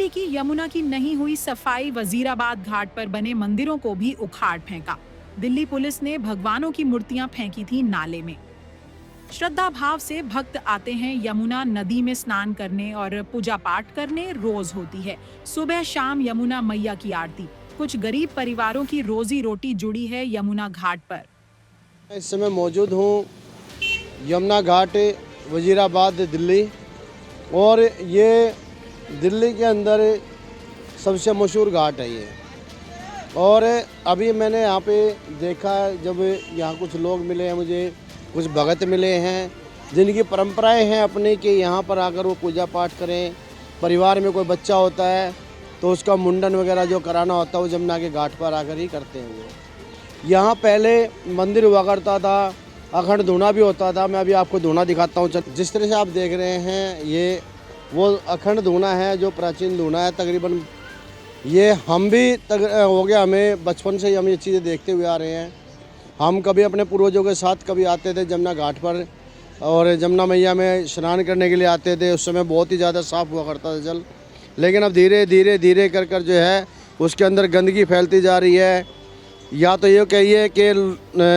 दिल्ली की यमुना की नहीं हुई सफाई, वजीराबाद घाट पर बने मंदिरों को भी उखाड़ फेंका। दिल्ली पुलिस ने भगवानों की मूर्तियां फेंकी थी नाले में। श्रद्धा भाव से भक्त आते हैं यमुना नदी में स्नान करने और पूजा पाठ करने रोज होती है। सुबह शाम यमुना मैया की आरती। कुछ गरीब परिवारों की रोजी रोटी जुड़ी है यमुना घाट पर। इस समय मौजूद हूँ यमुना घाट, वजीराबाद, दिल्ली। और ये दिल्ली के अंदर सबसे मशहूर घाट है ये। और अभी मैंने यहाँ पे देखा, जब यहाँ कुछ लोग मिले हैं मुझे, कुछ भगत मिले हैं जिनकी परंपराएं हैं अपनी कि यहाँ पर आकर वो पूजा पाठ करें। परिवार में कोई बच्चा होता है तो उसका मुंडन वगैरह जो कराना होता है वो यमुना के घाट पर आकर ही करते हैं वो। यहाँ पहले मंदिर हुआ करता था, अखंड धूना भी होता था। मैं अभी आपको धूना दिखाता हूँ। जिस तरह से आप देख रहे हैं ये वो अखंड धूना है जो प्राचीन धूना है। तकरीबन ये हम भी हो गया, हमें बचपन से ही हम ये चीज़ें देखते हुए आ रहे हैं। हम कभी अपने पूर्वजों के साथ कभी आते थे यमुना घाट पर और यमुना मैया में स्नान करने के लिए आते थे। उस समय बहुत ही ज़्यादा साफ़ हुआ करता था जल, लेकिन अब धीरे धीरे धीरे कर कर जो है उसके अंदर गंदगी फैलती जा रही है। या तो ये कहिए कि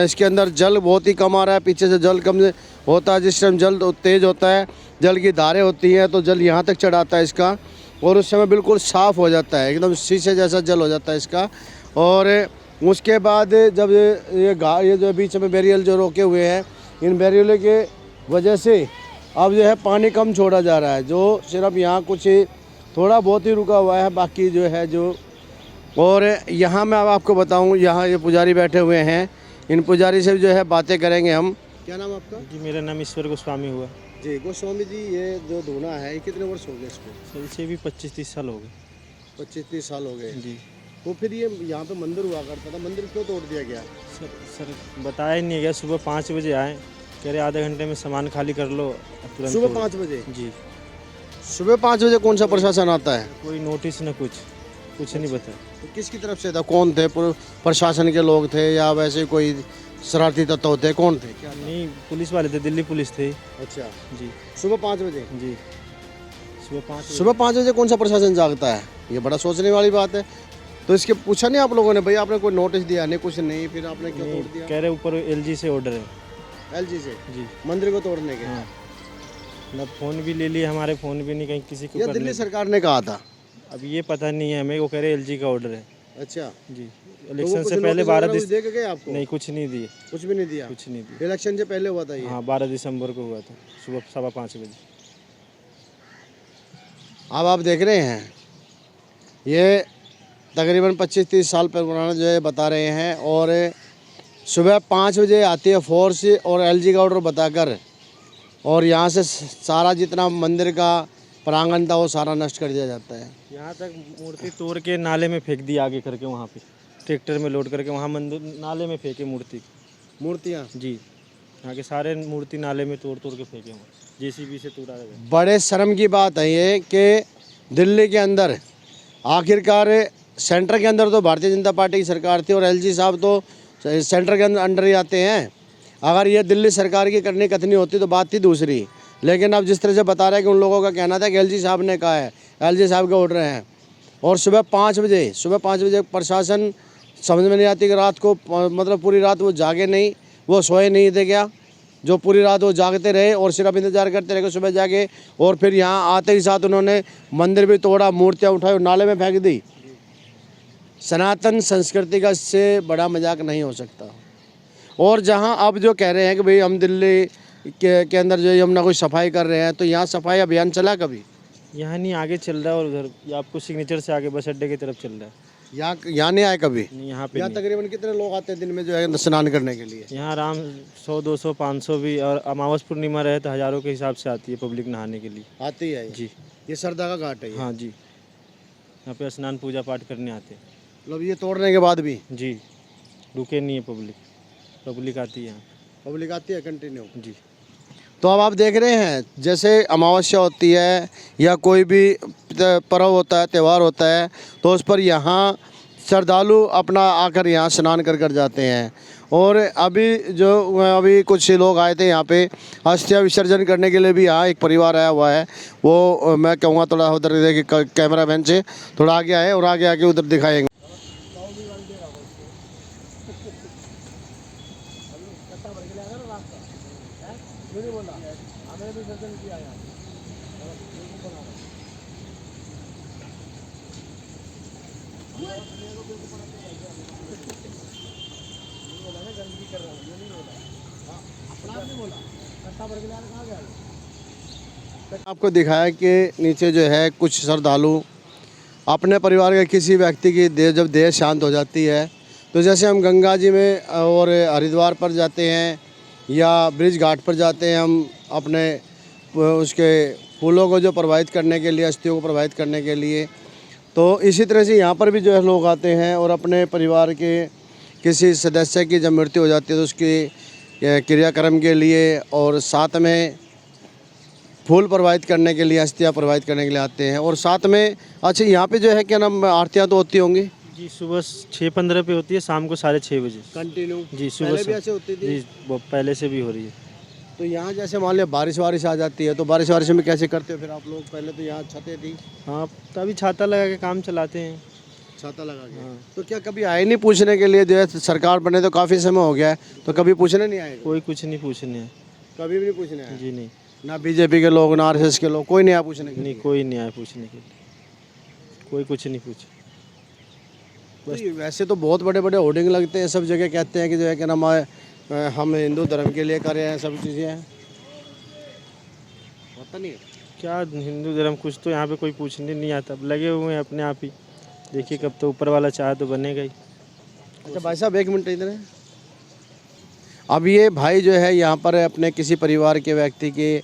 इसके अंदर जल बहुत ही कम आ रहा है, पीछे से जल कम होता है। जिस टाइम जल तेज़ होता है, जल की धारें होती हैं तो जल यहाँ तक चढ़ाता है इसका, और उस समय बिल्कुल साफ़ हो जाता है, एकदम शीशे जैसा जल हो जाता है इसका। और उसके बाद जब ये जो बीच में बैरियल जो रोके हुए हैं, इन बैरियल के वजह से अब जो है पानी कम छोड़ा जा रहा है, जो सिर्फ यहाँ कुछ थोड़ा बहुत ही रुका हुआ है, बाकी जो है जो। और यहाँ मैं अब आपको बताऊँ, यहाँ ये पुजारी बैठे हुए हैं, इन पुजारी से जो है बातें करेंगे हम। क्या नाम आपका? जी, मेरा नाम ईश्वर गोस्वामी हुआ। जी गोस्वामी जी, ये जो धूना है ये कितने वर्ष हो गए इसको? सर इसे भी 25-30 साल हो गए। 25-30 साल हो गए जी। तो फिर ये यहाँ पे मंदिर हुआ करता था, मंदिर क्यों तोड़ दिया गया? सर बताया ही नहीं गया। सुबह 5 बजे आए, कह रहे आधे घंटे में सामान खाली कर लो, तुरंत सुबह तोड़। 5 बजे? जी। सुबह 5 बजे कौन सा प्रशासन आता है? कोई नोटिस न कुछ नहीं बताया। तो किसकी तरफ से था? कौन थे? प्रशासन के लोग थे या वैसे कोई शरारती तत्व होते? कौन थे? क्या नहीं, पुलिस वाले थे, दिल्ली पुलिस थे। अच्छा जी। सुबह 5 बजे? जी, सुबह 5 बजे कौन सा प्रशासन जागता है? ये बड़ा सोचने वाली बात है। तो इसके पूछा नहीं आप लोगों ने, भाई आपने कोई नोटिस दिया नहीं, कुछ नहीं, फिर आपने क्यों तोड़ दिया? कह रहे ऊपर एलजी से ऑर्डर है। एलजी से? जी। मंदिर को तोड़ने के? हाँ। न फ़ोन भी ले लिए, हमारे फ़ोन भी नहीं कहीं किसी को या करने। दिल्ली सरकार ने कहा था? अब ये पता नहीं है हमें, वो कह रहे एलजी का ऑर्डर है। अच्छा, जी। तो इलेक्शन से पहले 12 दे के गए आपको? नहीं, कुछ नहीं दिए। कुछ भी नहीं दिया? कुछ नहीं दिया। इलेक्शन से पहले हुआ था ये? हाँ, 12 दिसंबर को हुआ था, सुबह 5:15 बजे। अब आप देख रहे हैं ये तकरीबन 25-30 साल पुराना जो है बता रहे हैं। और सुबह 5 बजे आती है फोर्स और एलजी का ऑर्डर बताकर, और यहाँ से सारा जितना मंदिर का प्रांगण था वो सारा नष्ट कर दिया जाता है। यहाँ तक मूर्ति तोड़ के नाले में फेंक दी, आगे करके वहाँ पे ट्रैक्टर में लोड करके वहाँ मंदिर नाले में फेंके मूर्तियाँ? जी, यहाँ के सारे मूर्ति नाले में तोड़ के फेंके हुए, जेसीबी से तोड़ा गया। बड़े शर्म की बात है ये कि दिल्ली के अंदर आखिरकार सेंटर के अंदर तो भारतीय जनता पार्टी की सरकार थी और एलजी साहब तो सेंटर के अंदर ही आते हैं। अगर ये दिल्ली सरकार की करनी कथनी होती तो बात थी दूसरी, लेकिन अब जिस तरह से बता रहे हैं कि उन लोगों का कहना था कि एलजी साहब ने कहा है, एलजी साहब के ऑर्डर हैं। और सुबह 5 बजे प्रशासन समझ में नहीं आती कि रात को मतलब पूरी रात वो जागे नहीं, वो सोए नहीं थे क्या? जो पूरी रात वो जागते रहे और सिर्फ इंतजार करते रहे सुबह जाके। और फिर यहाँ आते ही साथ उन्होंने मंदिर भी तोड़ा, मूर्तियाँ उठाई और नाले में फेंक दी। सनातन संस्कृति का इससे बड़ा मजाक नहीं हो सकता। और जहाँ अब जो कह रहे हैं कि भाई हम दिल्ली के अंदर जो यमुना कोई सफाई कर रहे हैं, तो यहाँ सफाई अभियान चला कभी? यहाँ नहीं, आगे चल रहा है, और उधर ये आपको सिग्नेचर से आगे बस अड्डे की तरफ चल रहा है। यहाँ नहीं आए कभी? नहीं, यहाँ पे यहाँ नहीं। तकरीबन कितने लोग आते हैं दिन में जो है स्नान करने के लिए? यहाँ आराम 100-200 500 भी, और अमावस पूर्णिमा रहे तो हज़ारों के हिसाब से आती है पब्लिक नहाने के लिए। आती है जी। ये श्रद्धा का घाट है ये? हाँ जी, यहाँ पे स्नान पूजा पाठ करने आते हैं। मतलब ये तोड़ने के बाद भी? जी, रुके नहीं है पब्लिक आती है यहाँ। पब्लिक आती है कंटिन्यू? जी। तो अब आप देख रहे हैं जैसे अमावस्या होती है या कोई भी पर्व होता है, त्यौहार होता है, तो उस पर यहाँ श्रद्धालु अपना आकर यहाँ स्नान कर जाते हैं। और अभी कुछ लोग आए थे यहाँ पे अस्थियाँ विसर्जन करने के लिए भी। यहाँ एक परिवार आया हुआ है, वो मैं कहूँगा थोड़ा उधर देखिए, कैमरा मैन से थोड़ा आगे आए और आगे आके उधर दिखाएंगे। आपको दिखाया कि नीचे जो है कुछ श्रद्धालु अपने परिवार के किसी व्यक्ति की जब देह शांत हो जाती है, तो जैसे हम गंगा जी में और हरिद्वार पर जाते हैं या ब्रिज घाट पर जाते हैं, हम अपने उसके फूलों को जो प्रवाहित करने के लिए, अस्थियों को प्रवाहित करने के लिए, तो इसी तरह से यहाँ पर भी जो है लोग आते हैं और अपने परिवार के किसी सदस्य की जब मृत्यु हो जाती है तो उसकी क्रियाक्रम के लिए और साथ में फूल प्रवाहित करने के लिए, अस्थियाँ प्रवाहित करने के लिए आते हैं। और साथ में अच्छा यहाँ पे जो है क्या नाम, आरतियाँ तो होती होंगी जी? सुबह 6:15 पे होती है, शाम को 6:30 बजे कंटिन्यू जी। सुबह भी ऐसे होती थी जी, वो पहले से भी हो रही है। तो यहाँ जैसे मान लिया बारिश वारिश आ जाती है, तो बारिश वारिश में कैसे करते हो फिर आप लोग? पहले तो यहाँ छतें थी। हाँ, तभी छाता लगा के काम चलाते हैं। छाता लगा के। तो क्या कभी आए नहीं पूछने के लिए? जो है सरकार बने तो काफ़ी समय हो गया है, तो कभी पूछने नहीं आए? कोई कुछ नहीं पूछने है। कभी भी नहीं पूछने आए? जी नहीं, ना बीजेपी के लोग, ना आरएसएस के लोग, कोई नहीं आया पूछने के लिए? नहीं, कोई नहीं आया पूछने के लिए, कोई कुछ नहीं पूछे। तो वैसे तो बहुत बड़े बड़े होर्डिंग लगते हैं, सब जगह कहते हैं कि जो है क्या नाम है, हम हिंदू धर्म के लिए कर रहे हैं, सब चीज़ें हैं। पता नहीं क्या हिंदू धर्म, कुछ तो यहाँ पे कोई पूछने नहीं आता। अब लगे हुए हैं अपने आप ही, देखिए कब तो ऊपर वाला चाहे तो बनेगा ही। अच्छा भाई साहब, एक मिनट इधर है। अब ये भाई जो है यहाँ पर अपने किसी परिवार के व्यक्ति के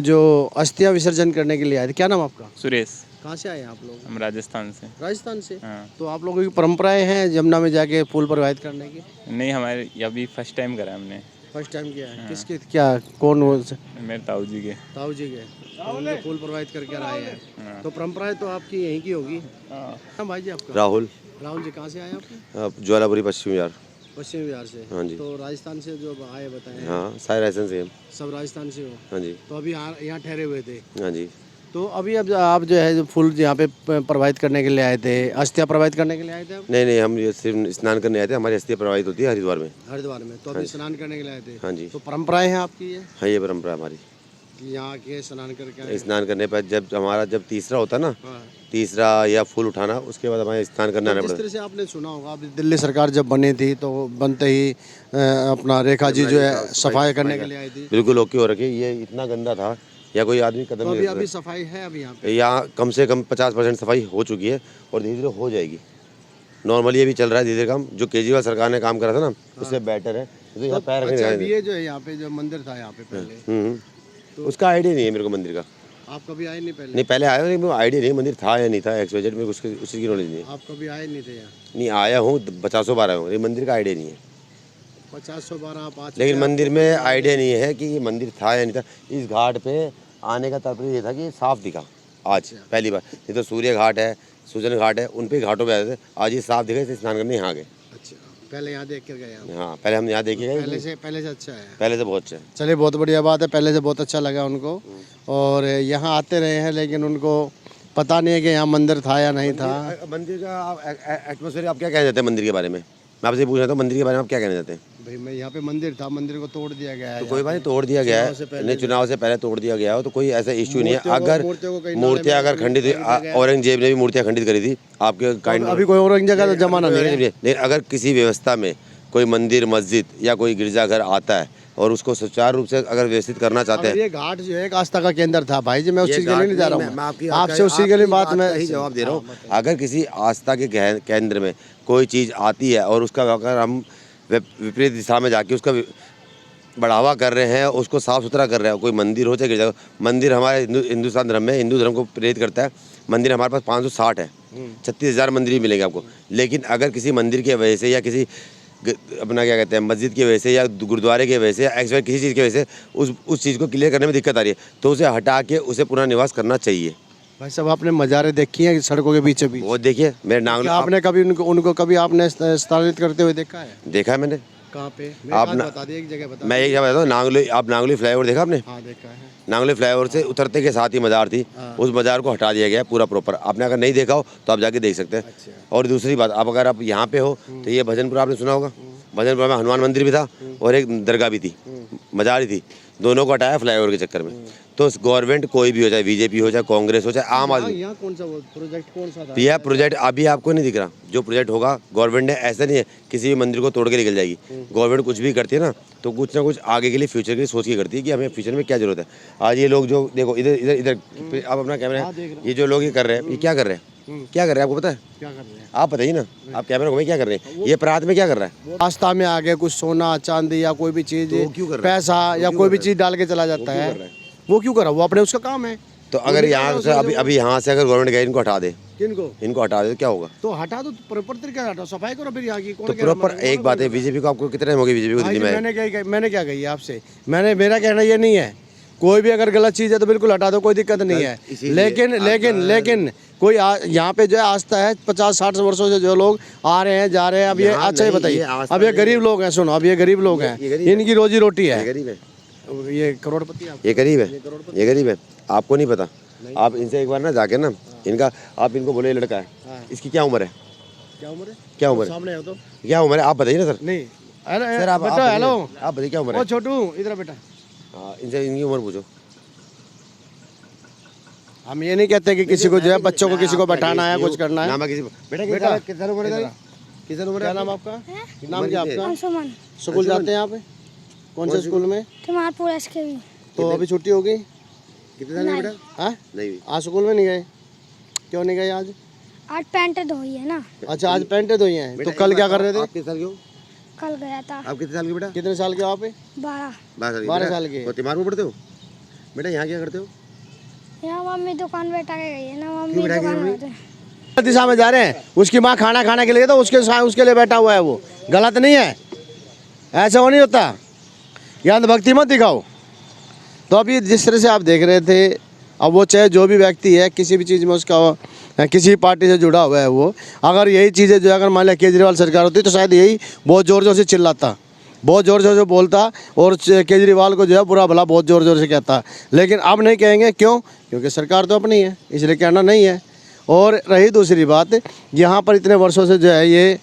जो अस्थियाँ विसर्जन करने के लिए आए थे। क्या नाम आपका? सुरेश। कहाँ से आए आप लोग? हम राजस्थान से। राजस्थान से? हाँ। तो आप लोगों की परंपराएं हैं यमुना में जाके फूल प्रवाहित करने की? नहीं, हमारे अभी फर्स्ट टाइम करा हमने। फर्स्ट टाइम किया है? किसके, क्या, कौन वो? मेरे ताऊ जी के। ताऊ जी के, तो उनके फूल प्रवाहित करके आए हैं। हाँ। तो परंपराएं तो आपकी यहीं की होगी। हाँ। हाँ भाई जी, आपका? राहुल राहुल जी, कहाँ से आए आप? ज्वालापुरी पश्चिम बिहार। पश्चिम बिहार से? हाँ जी। तो राजस्थान से जो आए बताएं? हाँ, सारे राजस्थान से हम। सब राजस्थान से हो? हाँ जी। तो अभी यहाँ ठहरे हुए थे? हाँ जी। तो अभी अब आप जो है जो फूल यहाँ पे प्रवाहित करने के लिए आए थे, अस्थियाँ प्रवाहित करने के लिए आए थे आप? नहीं, हम ये सिर्फ स्नान करने आए थे। हमारी अस्थियाँ प्रवाहित होती है हरिद्वार में। हरिद्वार में? तो अभी स्नान करने के लिए आए थे? हाँ जी। तो परंपराएं हैं आपकी ये? हाँ, ये परंपरा हमारी। यहाँ के स्नान करके आए? स्नान करने पर जब तीसरा होता ना, हाँ। तीसरा या फूल उठाना, उसके बाद हमें स्नान करना जिस पड़ता तरह से आपने सुना होगा, अभी दिल्ली सरकार जब बनी थी तो बनते ही अपना रेखा जी जो है सफाई करने के लिए आई थी। बिल्कुल ओके हो रखी। ये इतना गंदा था, या कोई आदमी कदम तो नहीं अभी सफाई है अभी यहाँ पे? यहाँ कम से कम 50% सफाई हो चुकी है और धीरे धीरे हो जाएगी। नॉर्मली ये भी चल रहा है धीरे धीरे काम। जो केजरीवाल सरकार ने काम करा था ना, उससे बेटर है। तो यहाँ पैर रखने अच्छा, का ये जो है यहाँ पे जो मंदिर था यहाँ पे पहले, तो उसका आइडिया नहीं है मेरे को मंदिर का। आप कभी आए नहीं पहले? नहीं, पहले आया, लेकिन आइडिया नहीं मंदिर था या नहीं था, एक्सवाइजेड में उसकी की नॉलेज नहीं है। आप कभी आए नहीं थे यहाँ? नहीं, आया हूँ 50 बार आया हूँ, लेकिन मंदिर का आइडिया नहीं है। 50-100 बार आप आ चुके लेकिन हैं? मंदिर में आइडिया नहीं है कि ये मंदिर था या नहीं था। इस घाट पे आने का तात्पर्य ये था कि साफ दिखा आज पहली बार। नहीं तो सूर्य घाट है, सुजन घाट है, उन पे घाटों पे आते थे। आज ये साफ दिखा, इसलिए स्नान करने यहाँ गए। अच्छा, पहले यहाँ देख कर गए आप? हाँ, पहले हम यहाँ देखे गए। पहले से अच्छा है? पहले से बहुत अच्छा है। चलिए, बहुत बढ़िया बात है। पहले से बहुत अच्छा लगा उनको, और यहाँ आते रहे हैं, लेकिन उनको पता नहीं है कि यहाँ मंदिर था या नहीं था। मंदिर का एटमोसफेयर आप क्या कहना चाहते हैं मंदिर के बारे में? मैं आपसे पूछ रहा था, मंदिर के बारे में आप क्या कहना चाहते हैं? भाई, मैं यहाँ पे मंदिर था, मंदिर को तोड़ दिया गया है। तो कोई बात नहीं, तोड़ दिया गया है। नहीं, चुनाव से पहले तोड़ दिया गया हो तो कोई ऐसा इश्यू नहीं है। अगर मूर्तियाँ अगर खंडित हुई, औरंगजेब ने भी मूर्तियाँ खंडित करी थी आपके काइंड। अभी कोई औरंगजेब का जमाना नहीं है। लेकिन अगर किसी व्यवस्था में कोई मंदिर, मस्जिद या कोई गिरजाघर आता है और उसको सुचारू रूप से अगर व्यवस्थित करना चाहते हैं। ये घाट जो है एक आस्था का केंद्र था भाई जी, मैं उस चीज़ के लिए नहीं जा रहा हूँ। मैं आपसे उसी के लिए बात मैं ही जवाब दे रहा हूँ। अगर किसी आस्था के केंद्र में कोई चीज़ आती है और उसका अगर हम विपरीत दिशा में जाके उसका बढ़ावा कर रहे हैं, उसको साफ सुथरा कर रहे हैं, कोई मंदिर हो चाहे गिरजा। मंदिर हमारे हिंदुस्तान धर्म में, हिंदू धर्म को प्रेरित करता है। मंदिर हमारे पास 560 है, 36,000 मंदिर भी मिलेंगे आपको। लेकिन अगर किसी मंदिर की वजह से या किसी अपना क्या कहते हैं मस्जिद की वजह से या गुरुद्वारे की वजह से या किसी चीज़ की वजह से उस चीज़ को क्लियर करने में दिक्कत आ रही है, तो उसे हटा के उसे पुनर्निवास करना चाहिए। भाई साहब आपने मज़ारें देखी हैं सड़कों के बीचों बीच? वो देखिए मेरे नांगलोई, क्या आपने कभी उनको कभी आपने स्थानांतरित करते हुए देखा है? देखा है मैंने। कहाँ पे? आप बता दिए, एक जगह बता। मैं एक जगह बताता हूँ, नांगलोई, आप नांगलोई फ्लाईओवर देखा आपने? हाँ देखा है। नांगलोई फ्लाईओवर से उतरते के साथ ही मज़ार थी, उस मज़ार को हटा दिया गया पूरा प्रॉपर। आपने अगर नहीं देखा हो तो आप जाके देख सकते हैं। और दूसरी बात, आप अगर आप यहाँ पे हो तो ये भजनपुरा आपने सुना होगा, भजनपुरा में हनुमान मंदिर भी था और एक दरगाह भी थी, मज़ार ही थी, दोनों को हटाया फ्लाईओवर के चक्कर में। तो गवर्नमेंट कोई भी हो, चाहे बीजेपी हो, चाहे कांग्रेस हो, चाहे आम आदमी, यहाँ कौन सा प्रोजेक्ट कौन सा था? यह प्रोजेक्ट अभी आपको नहीं दिख रहा। जो प्रोजेक्ट होगा गवर्नमेंट ने, ऐसा नहीं है किसी भी मंदिर को तोड़ के निकल जाएगी। गवर्नमेंट कुछ भी करती है ना तो कुछ ना कुछ आगे के लिए, फ्यूचर के लिए सोच के करती है कि हमें फ्यूचर में क्या जरूरत है। आज ये लोग जो देखो इधर इधर इधर, आप अपना कैमरा, ये जो लोग ये कर रहे हैं, ये क्या कर रहे हैं? क्या कर रहे हैं आपको पता है? क्या कर रहे हैं? आप बताइए ना, आप कैमरा घुमाइए, क्या कर रहे हैं? ये अपराध में क्या कर रहा है? रास्ता में आगे कुछ सोना चांदी या कोई भी चीज, तो क्यों कर रहा है? पैसा या कोई भी चीज डाल के चला जाता है। वो क्यों कर रहा है? वो अपने उसका काम है। तो अगर यहाँ से अभी यहाँ से अगर गवर्नमेंट कहे इनको हटा दे, किनको? इनको हटा दे तो क्या होगा? तो हटा दो, प्रॉपर तरीके से हटाओ, सफाई करो फिर यहाँ की। तो प्रॉपर एक बात है, बीजेपी को आपको कितने हो गए बीजेपी को दिल्ली में? मैंने क्या कही आपसे? मेरा कहना ये नहीं है, कोई भी अगर गलत चीज़ है तो बिल्कुल हटा दो, कोई दिक्कत नहीं है। लेकिन कोई यहाँ पे जो है आस्था है, 50-60 वर्षों से जो लोग आ रहे हैं जा रहे हैं। अब ये अच्छा ही बताइए, अब ये गरीब लोग हैं, सुनो, अब ये गरीब लोग हैं, इनकी रोजी रोटी है। गरीब है, ये करोड़पति, ये गरीब है, ये गरीब है, आपको नहीं पता। आप इनसे एक बार ना जाके ना इनका, आप इनको बोले लड़का है, इसकी क्या उम्र है? क्या उम्र है? क्या उम्र है? सामने हो तो क्या उम्र है आप बताइए ना सर। नहीं सर आप बेटा, हेलो, आप बताइए क्या उम्र ओ है? छोटू इधर बेटा। हाँ, इनसे इनकी उम्र पूछो। हम ये नहीं कहते कि किसी को जो है बच्चों को किसी को बैठाना है, कुछ करना है। नाम है किसी बेटा, बेटा, कितना उम्र है? कितना उम्र क्या है? नाम आपका? नाम क्या आपका? अंशुमन। स्कूल जाते हैं यहाँ पे? कौन से स्कूल में? तुम्हारपुर एसकेवी। तो अभी छुट्टी हो गई? कितने साल है बेटा? हाँ, नहीं, आज स्कूल में नहीं गए? क्यों नहीं गए आज? आज पैंट धोई है ना। अच्छा, आज पैंटें धोई हैं। तो कल क्या कर रहे थे? आप कितने साल के हो? कल गया था। आप कितने साल के बेटा? कितने साल के हो आप? 12। 12 साल के। और तिमारू पढ़ते हो बेटा? यहाँ क्या करते हो? यहाँ मम्मी दुकान बैठा के गई है ना, मम्मी क्यों बैठा के दुकान गई? बैठे। दिशा में जा रहे हैं, उसकी माँ खाना खाने के लिए तो उसके लिए बैठा हुआ है। वो गलत नहीं है, ऐसा वो नहीं होता। या भक्ति मत दिखाओ। तो अभी जिस तरह से आप देख रहे थे, अब वो चाहे जो भी व्यक्ति है, किसी भी चीज़ में उसका किसी पार्टी से जुड़ा हुआ है, वो अगर यही चीज़ें जो अगर मान लिया केजरीवाल सरकार होती तो शायद यही बहुत ज़ोर ज़ोर से चिल्लाता, बहुत ज़ोर ज़ोर से बोलता और केजरीवाल को जो है बुरा भला बहुत ज़ोर ज़ोर से कहता। लेकिन अब नहीं कहेंगे, क्यों? क्योंकि सरकार तो अपनी है, इसलिए कहना नहीं है। और रही दूसरी बात, यहाँ पर इतने वर्षों से जो है ये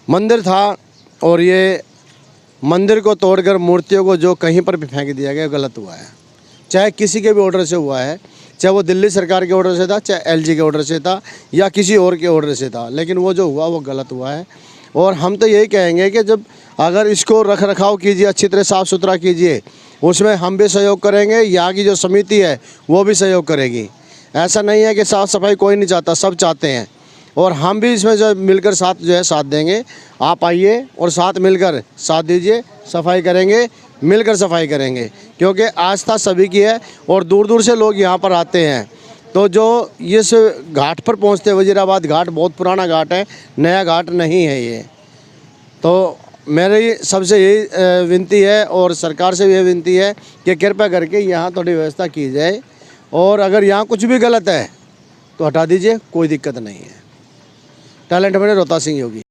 मंदिर था और ये मंदिर को तोड़कर मूर्तियों को जो कहीं पर भी फेंक दिया गया, गलत हुआ है। चाहे किसी के भी ऑर्डर से हुआ है, चाहे वो दिल्ली सरकार के ऑर्डर से था, चाहे एलजी के ऑर्डर से था या किसी और के ऑर्डर से था, लेकिन वो जो हुआ वो गलत हुआ है। और हम तो यही कहेंगे कि जब अगर इसको रख रखाव कीजिए, अच्छी तरह साफ़ सुथरा कीजिए, उसमें हम भी सहयोग करेंगे, यहाँ की जो समिति है वो भी सहयोग करेगी। ऐसा नहीं है कि साफ़ सफाई कोई नहीं चाहता, सब चाहते हैं। और हम भी इसमें जो मिलकर साथ जो है साथ देंगे। आप आइए और साथ मिलकर साथ दीजिए, सफाई करेंगे, मिलकर सफाई करेंगे, क्योंकि आस्था सभी की है और दूर दूर से लोग यहाँ पर आते हैं। तो जो इस घाट पर पहुँचते हैं, वजीराबाद घाट बहुत पुराना घाट है, नया घाट नहीं है ये। तो मेरी सबसे यही विनती है और सरकार से भी यही विनती है कि कृपया करके यहाँ थोड़ी व्यवस्था की जाए और अगर यहाँ कुछ भी गलत है तो हटा दीजिए, कोई दिक्कत नहीं है। टैलेंट मेरे रोहता सिंह योगी।